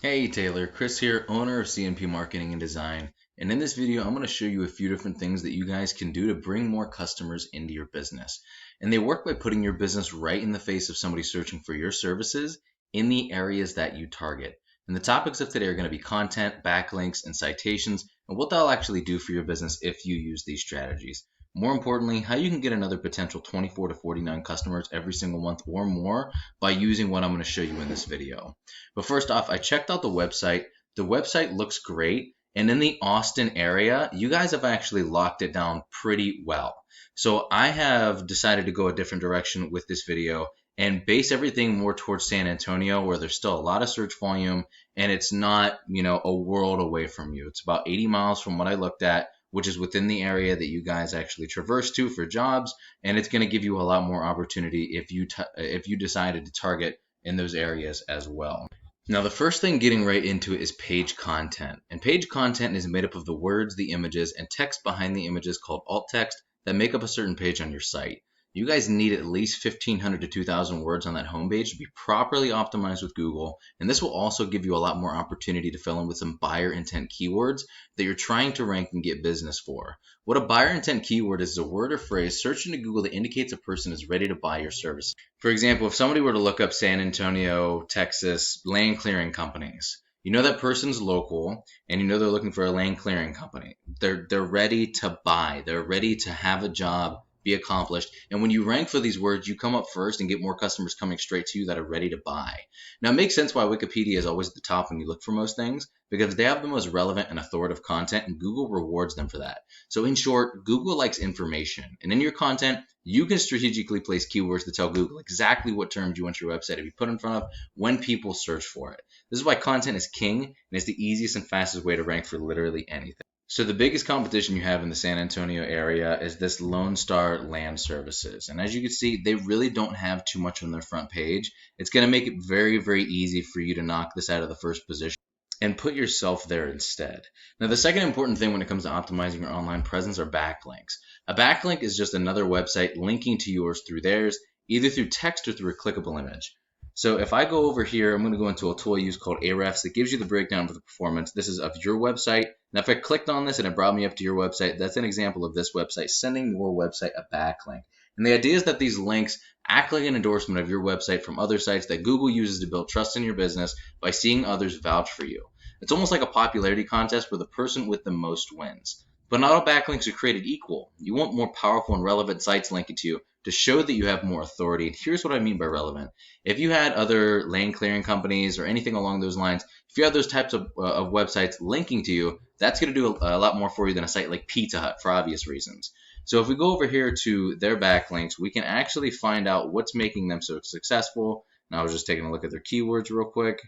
Hey Taylor, Chris here, owner of CNP Marketing and Design. And in this video, I'm going to show you a few different things that you guys can do to bring more customers into your business. And they work by putting your business right in the face of somebody searching for your services in the areas that you target. And the topics of today are going to be content, backlinks, and citations, and what they'll actually do for your business if you use these strategies. More importantly, how you can get another potential 24 to 49 customers every single month or more by using what I'm going to show you in this video. But first off, I checked out the website. The website looks great. And in the Austin area, you guys have actually locked it down pretty well. So I have decided to go a different direction with this video and base everything more towards San Antonio, where there's still a lot of search volume and it's not, a world away from you. It's about 80 miles from what I looked at, which is within the area that you guys actually traverse to for jobs, and it's going to give you a lot more opportunity if you decided to target in those areas as well. Now, the first thing getting right into it is page content. And page content is made up of the words, the images, and text behind the images called alt text that make up a certain page on your site. You guys need at least 1,500 to 2,000 words on that homepage to be properly optimized with Google. And this will also give you a lot more opportunity to fill in with some buyer intent keywords that you're trying to rank and get business for. What a buyer intent keyword is a word or phrase searched into Google that indicates a person is ready to buy your service. For example, if somebody were to look up San Antonio, Texas land clearing companies, you know that person's local and you know they're looking for a land clearing company. They're ready to buy. They're ready to have a job, be accomplished. And when you rank for these words, you come up first and get more customers coming straight to you that are ready to buy. Now, it makes sense why Wikipedia is always at the top when you look for most things, because they have the most relevant and authoritative content, and Google rewards them for that. So in short, Google likes information. And in your content, you can strategically place keywords to tell Google exactly what terms you want your website to be put in front of when people search for it. This is why content is king, and it's the easiest and fastest way to rank for literally anything. So the biggest competition you have in the San Antonio area is this Lone Star Land Services. And as you can see, they really don't have too much on their front page. It's going to make it very, very easy for you to knock this out of the first position and put yourself there instead. Now, the second important thing when it comes to optimizing your online presence are backlinks. A backlink is just another website linking to yours through theirs, either through text or through a clickable image. So if I go over here, I'm going to go into a tool I use called Ahrefs that gives you the breakdown of the performance. This is of your website. Now, if I clicked on this and it brought me up to your website, that's an example of this website sending your website a backlink. And the idea is that these links act like an endorsement of your website from other sites that Google uses to build trust in your business by seeing others vouch for you. It's almost like a popularity contest where the person with the most wins. But not all backlinks are created equal. You want more powerful and relevant sites linking to you to show that you have more authority. And here's what I mean by relevant. If you had other land clearing companies or anything along those lines, if you have those types of websites linking to you, that's going to do a lot more for you than a site like Pizza Hut for obvious reasons. So if we go over here to their backlinks, we can actually find out what's making them so successful. Now I was just taking a look at their keywords real quick.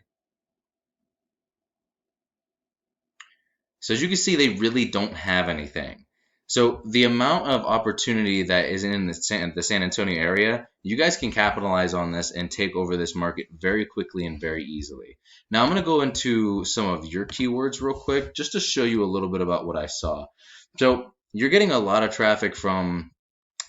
So as you can see, they really don't have anything. So the amount of opportunity that is in the San Antonio area, you guys can capitalize on this and take over this market very quickly and very easily. Now I'm going to go into some of your keywords real quick just to show you a little bit about what I saw. So you're getting a lot of traffic from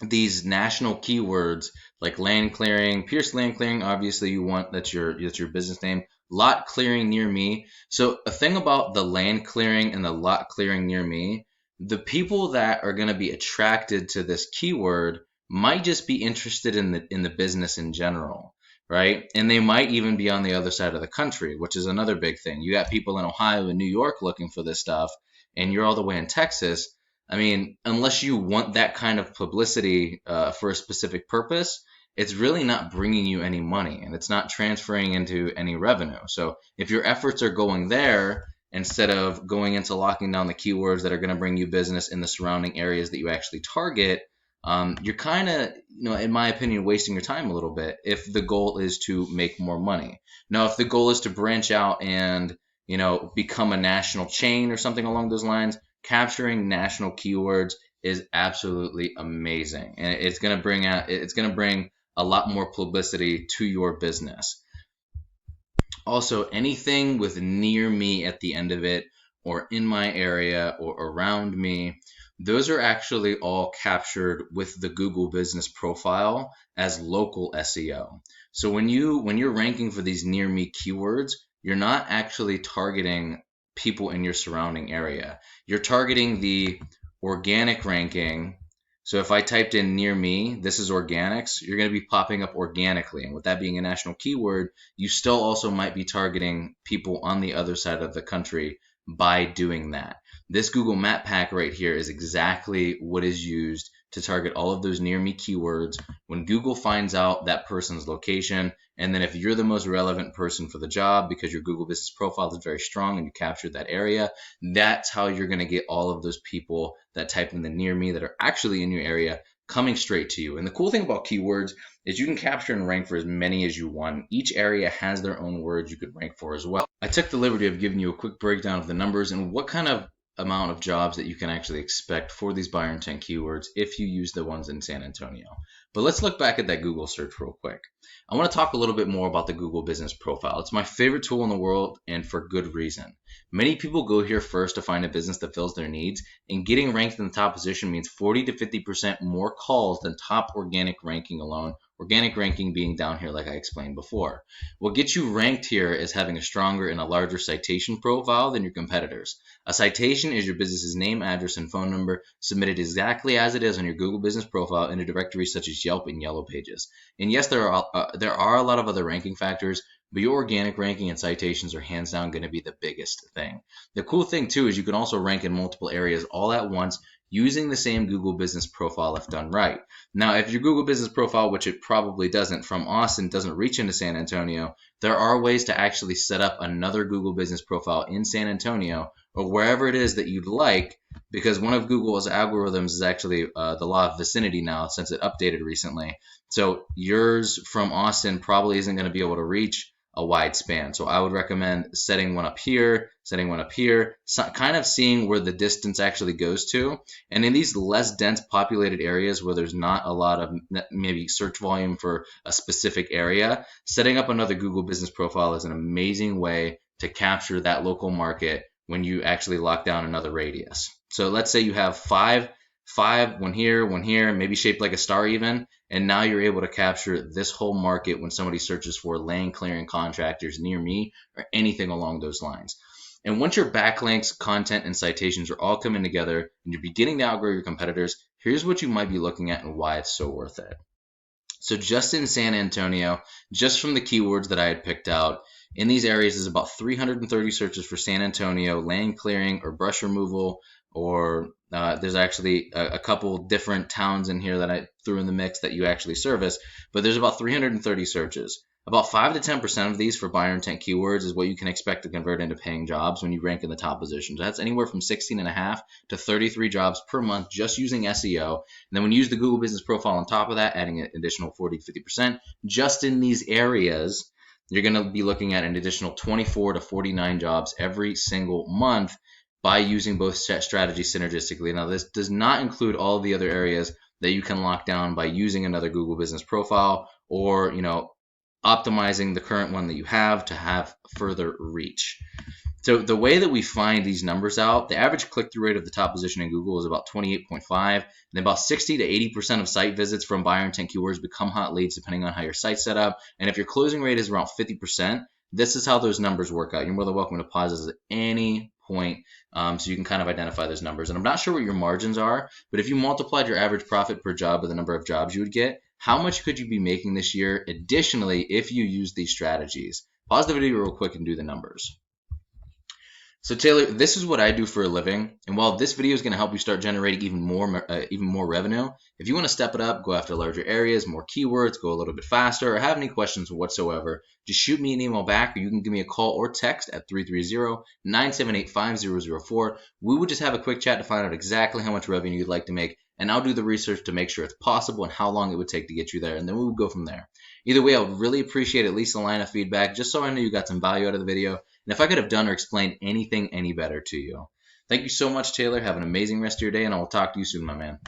these national keywords like land clearing, Pierce Land Clearing. Obviously, you want that's your business name. Lot clearing near me. So a thing about the land clearing and the lot clearing near me, the people that are going to be attracted to this keyword might just be interested in the business in general, right? And they might even be on the other side of the country, which is another big thing. You got people in Ohio and New York looking for this stuff, and you're all the way in Texas. I mean, unless you want that kind of publicity for a specific purpose, it's really not bringing you any money and it's not transferring into any revenue. So if your efforts are going there instead of going into locking down the keywords that are going to bring you business in the surrounding areas that you actually target, you're kind of, in my opinion, wasting your time a little bit if the goal is to make more money. Now, if the goal is to branch out and, become a national chain or something along those lines, capturing national keywords is absolutely amazing. And it's going to bring a lot more publicity to your business. Also, anything with near me at the end of it, or in my area, or around me, those are actually all captured with the Google Business Profile as local SEO. So when you're ranking for these near me keywords, you're not actually targeting people in your surrounding area. You're targeting the organic ranking. So if I typed in near me, this is organics, you're going to be popping up organically. And with that being a national keyword, you still also might be targeting people on the other side of the country by doing that. This Google Map Pack right here is exactly what is used to target all of those near me keywords when Google finds out that person's location. And then if you're the most relevant person for the job because your Google business profile is very strong and you captured that area, that's how you're going to get all of those people that type in the near me that are actually in your area coming straight to you. And the cool thing about keywords is you can capture and rank for as many as you want. Each area has their own words you could rank for as well. I took the liberty of giving you a quick breakdown of the numbers and what kind of amount of jobs that you can actually expect for these buyer intent keywords if you use the ones in San Antonio. But let's look back at that Google search real quick. I want to talk a little bit more about the Google Business Profile. It's my favorite tool in the world, and for good reason. Many people go here first to find a business that fills their needs, and getting ranked in the top position means 40 to 50% more calls than top organic ranking alone. Organic ranking being down here like I explained before. What gets you ranked here is having a stronger and a larger citation profile than your competitors. A citation is your business's name, address, and phone number submitted exactly as it is on your Google Business Profile in a directory such as Yelp and Yellow Pages. And yes, there are a lot of other ranking factors, but your organic ranking and citations are hands down going to be the biggest thing. The cool thing too is you can also rank in multiple areas all at once using the same Google Business Profile if done right. Now, if your Google Business Profile, which it probably doesn't, from Austin doesn't reach into San Antonio, there are ways to actually set up another Google Business Profile in San Antonio or wherever it is that you'd like, because one of Google's algorithms is actually the law of vicinity now since it updated recently. So yours from Austin probably isn't going to be able to reach a wide span. So I would recommend setting one up here, so kind of seeing where the distance actually goes to. And in these less dense populated areas where there's not a lot of maybe search volume for a specific area, setting up another Google Business Profile is an amazing way to capture that local market when you actually lock down another radius. So let's say you have five, one here, maybe shaped like a star even, and now you're able to capture this whole market when somebody searches for land clearing contractors near me or anything along those lines. And once your backlinks, content, and citations are all coming together and you're beginning to outgrow your competitors, here's what you might be looking at and why it's so worth it. So just in San Antonio, just from the keywords that I had picked out, in these areas is about 330 searches for San Antonio, land clearing or brush removal, or there's actually a couple different towns in here that I threw in the mix that you actually service, but there's about 330 searches. About 5 to 10% of these for buyer intent keywords is what you can expect to convert into paying jobs when you rank in the top positions. That's anywhere from 16.5 to 33 jobs per month just using SEO. And then when you use the Google Business Profile on top of that, adding an additional 40 to 50% just in these areas, you're going to be looking at an additional 24 to 49 jobs every single month by using both strategies synergistically. Now, this does not include all of the other areas that you can lock down by using another Google Business Profile or, optimizing the current one that you have to have further reach. So the way that we find these numbers out, the average click-through rate of the top position in Google is about 28.5, and about 60 to 80% of site visits from buyer intent keywords become hot leads depending on how your site's set up. And if your closing rate is around 50%, this is how those numbers work out. You're more than welcome to pause this at any point so you can kind of identify those numbers. And I'm not sure what your margins are, but if you multiplied your average profit per job by the number of jobs you would get, how much could you be making this year additionally if you use these strategies? Pause the video real quick and do the numbers. So Taylor, this is what I do for a living, and while this video is going to help you start generating even more revenue, if you want to step it up, go after larger areas, more keywords, go a little bit faster, or have any questions whatsoever, just shoot me an email back, or you can give me a call or text at 330-978-5004. We would just have a quick chat to find out exactly how much revenue you'd like to make, and I'll do the research to make sure it's possible and how long it would take to get you there, and then we would go from there. Either way, I would really appreciate at least a line of feedback just so I know you got some value out of the video, and if I could have done or explained anything any better to you. Thank you so much, Taylor. Have an amazing rest of your day, and I will talk to you soon, my man.